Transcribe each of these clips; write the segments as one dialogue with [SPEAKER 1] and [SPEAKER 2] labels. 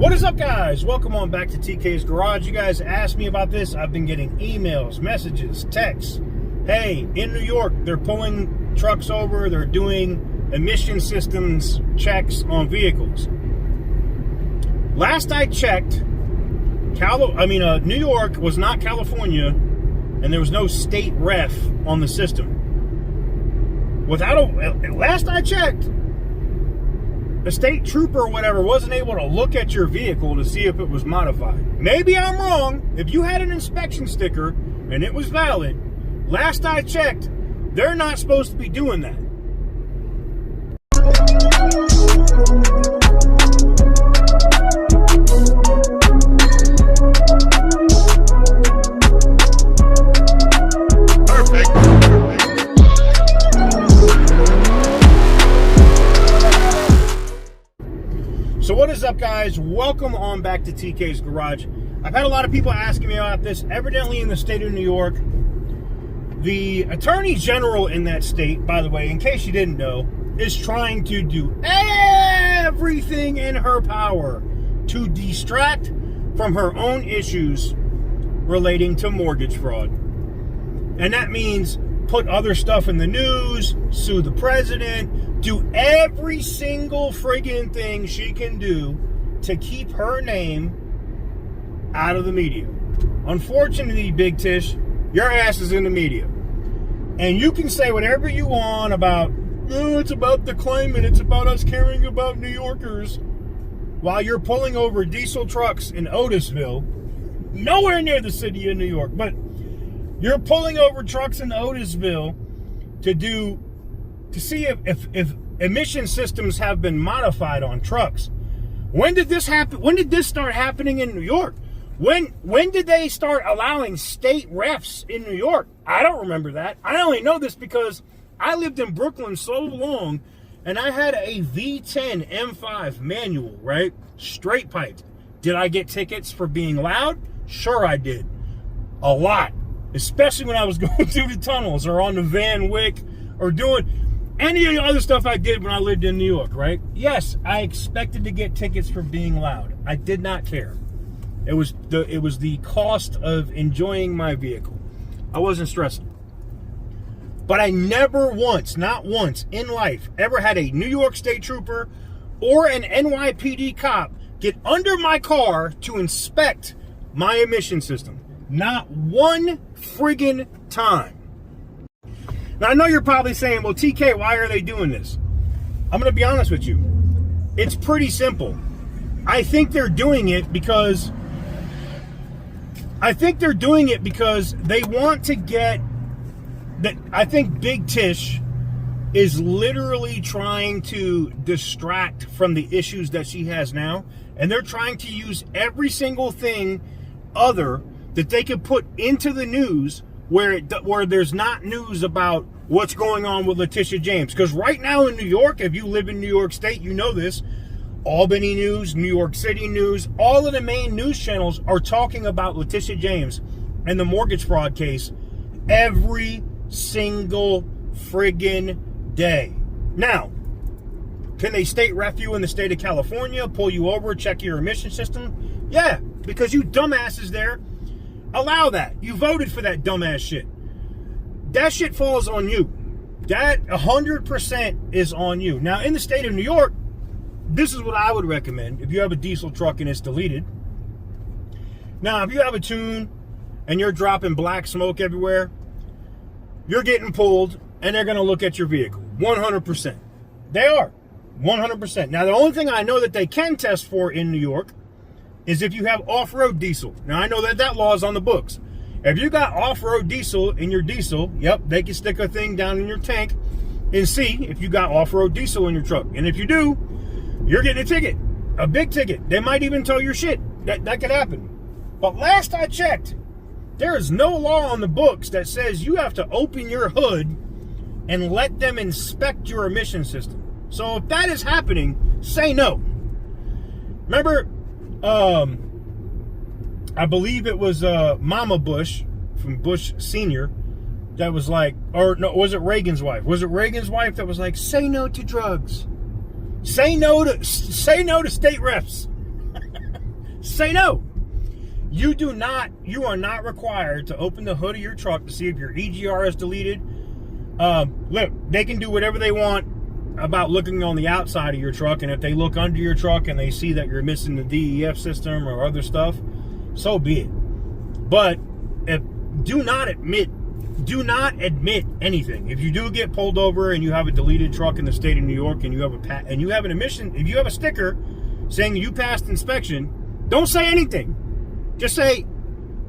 [SPEAKER 1] What is up, guys? Welcome on back to TK's Garage. You guys asked me about this. I've been getting emails, messages, texts. Hey, in New York, they're pulling trucks over. They're doing emission systems checks on vehicles. Last I checked, New York was not California, and there was no state ref on the system. Last I checked, a state trooper or whatever wasn't able to look at your vehicle to see if it was modified. Maybe I'm wrong. If you had an inspection sticker and it was valid, last I checked, they're not supposed to be doing that. So what is up, guys? Welcome on back to TK's Garage. I've had a lot of people asking me about this. Evidently in the state of New York, the Attorney General in that state, by the way, in case you didn't know, is trying to do everything in her power to distract from her own issues relating to mortgage fraud. And that means put other stuff in the news, sue the president, do every single friggin' thing she can do to keep her name out of the media. Unfortunately, Big Tish, your ass is in the media. And you can say whatever you want about, oh, it's about the climate, it's about us caring about New Yorkers, while you're pulling over diesel trucks in Otisville, nowhere near the city of New York, but you're pulling over trucks in Otisville to see if emission systems have been modified on trucks. When did this happen? When did this start happening in New York? When did they start allowing state refs in New York? I don't remember that. I only know this because I lived in Brooklyn so long, and I had a V10 M5 manual, right? Straight piped. Did I get tickets for being loud? Sure I did. A lot. Especially when I was going through the tunnels or on the Van Wyck or doing any of the other stuff I did when I lived in New York, right? Yes, I expected to get tickets for being loud. I did not care. It was the cost of enjoying my vehicle. I wasn't stressing. But I never once, not once in life, ever had a New York State Trooper or an NYPD cop get under my car to inspect my emission system. Not one friggin' time. Now, I know you're probably saying, well, TK, why are they doing this? I'm going to be honest with you. It's pretty simple. I think they're doing it because they want to get that. I think Big Tish is literally trying to distract from the issues that she has now, and they're trying to use every single thing other that they could put into the news where there's not news about what's going on with Letitia James. Because right now in New York, if you live in New York State, you know this, Albany News, New York City News, all of the main news channels are talking about Letitia James and the mortgage fraud case every single friggin' day. Now, can they state ref you in the state of California, pull you over, check your emission system? Yeah, because you dumbasses there allow that. You voted for that dumbass shit. That shit falls on you. That 100% is on you. Now, in the state of New York, this is what I would recommend if you have a diesel truck and it's deleted. Now, if you have a tune and you're dropping black smoke everywhere, you're getting pulled and they're going to look at your vehicle. 100%. They are. 100%. Now, the only thing I know that they can test for in New York is if you have off-road diesel. Now, I know that law is on the books. If you got off-road diesel in your diesel, yep, they can stick a thing down in your tank and see if you got off-road diesel in your truck. And if you do, you're getting a ticket, a big ticket. They might even tow your shit. That could happen. But last I checked, there is no law on the books that says you have to open your hood and let them inspect your emission system. So if that is happening, say no. Remember, I believe it was Mama Bush from Bush Sr. that was like, or no, was it Reagan's wife? Was it Reagan's wife that was like, say no to drugs? Say no to state refs. say no. You are not required to open the hood of your truck to see if your EGR is deleted. Look, they can do whatever they want about looking on the outside of your truck, and if they look under your truck and they see that you're missing the DEF system or other stuff, so be it. But do not admit anything. If you do get pulled over and you have a deleted truck in the state of New York and you have an emission, if you have a sticker saying you passed inspection, don't say anything. Just say,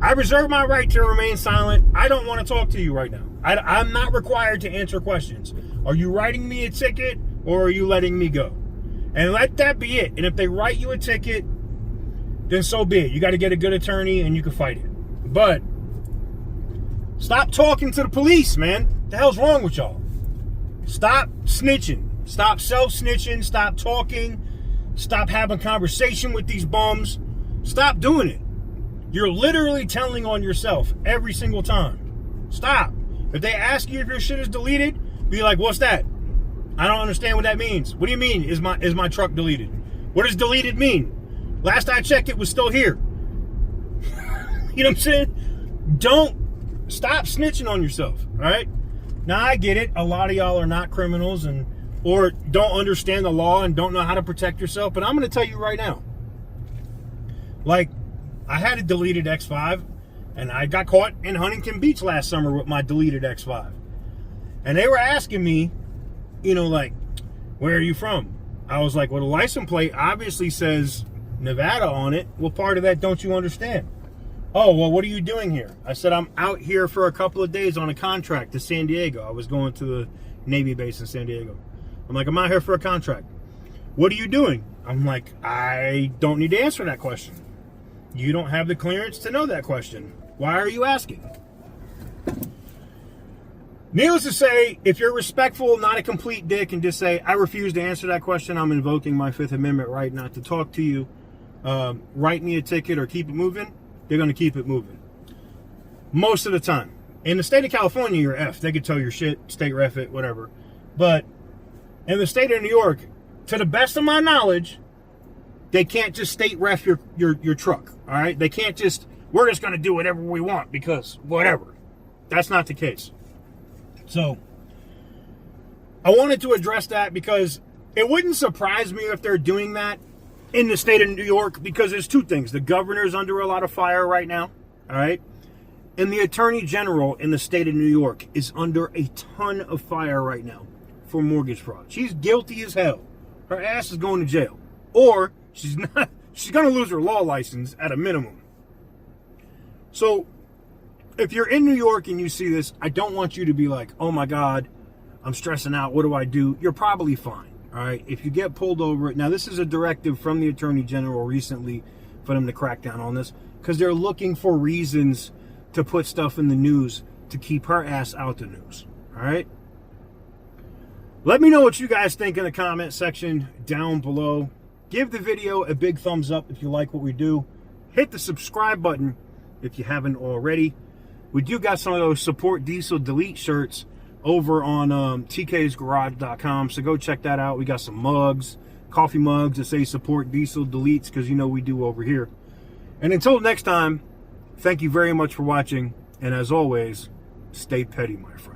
[SPEAKER 1] I reserve my right to remain silent. I don't want to talk to you right now. I'm not required to answer questions. Are you writing me a ticket or are you letting me go? And let that be it. And if they write you a ticket, then so be it. You got to get a good attorney and you can fight it. But stop talking to the police, man. What the hell's wrong with y'all? Stop snitching. Stop self-snitching. Stop talking. Stop having conversation with these bums. Stop doing it. You're literally telling on yourself every single time. Stop. If they ask you if your shit is deleted, be like, what's that? I don't understand what that means. What do you mean, is my truck deleted? What does deleted mean? Last I checked, it was still here. You know what I'm saying? Don't stop snitching on yourself, all right? Now, I get it. A lot of y'all are not criminals or don't understand the law and don't know how to protect yourself, but I'm going to tell you right now. Like, I had a deleted X5, and I got caught in Huntington Beach last summer with my deleted X5. And they were asking me, like, where are you from? I was like, well, the license plate obviously says Nevada on it. What part of that don't you understand? Oh, well, what are you doing here? I said, I'm out here for a couple of days on a contract to San Diego. I was going to the Navy base in San Diego. I'm like, I'm out here for a contract. What are you doing? I'm like, I don't need to answer that question. You don't have the clearance to know that question. Why are you asking? Needless to say, if you're respectful, not a complete dick, and just say, I refuse to answer that question, I'm invoking my Fifth Amendment right not to talk to you, write me a ticket or keep it moving, they're going to keep it moving. Most of the time. In the state of California, you're F. They could tell your shit, state ref it, whatever. But in the state of New York, to the best of my knowledge, they can't just state ref your truck, all right? They can't just, we're just going to do whatever we want because whatever. That's not the case. So, I wanted to address that because it wouldn't surprise me if they're doing that in the state of New York, because there's two things. The governor's under a lot of fire right now, all right? And the attorney general in the state of New York is under a ton of fire right now for mortgage fraud. She's guilty as hell. Her ass is going to jail. Or she's not. She's going to lose her law license at a minimum. So, if you're in New York and you see this, I don't want you to be like, oh my God, I'm stressing out. What do I do? You're probably fine. All right. If you get pulled over, now this is a directive from the Attorney General recently for them to crack down on this because they're looking for reasons to put stuff in the news to keep her ass out the news. All right. Let me know what you guys think in the comment section down below. Give the video a big thumbs up if you like what we do. Hit the subscribe button if you haven't already. We do got some of those Support Diesel Delete shirts over on tksgarage.com, so go check that out. We got some mugs, coffee mugs that say Support Diesel Deletes, because you know we do over here. And until next time, thank you very much for watching, and as always, stay petty, my friend.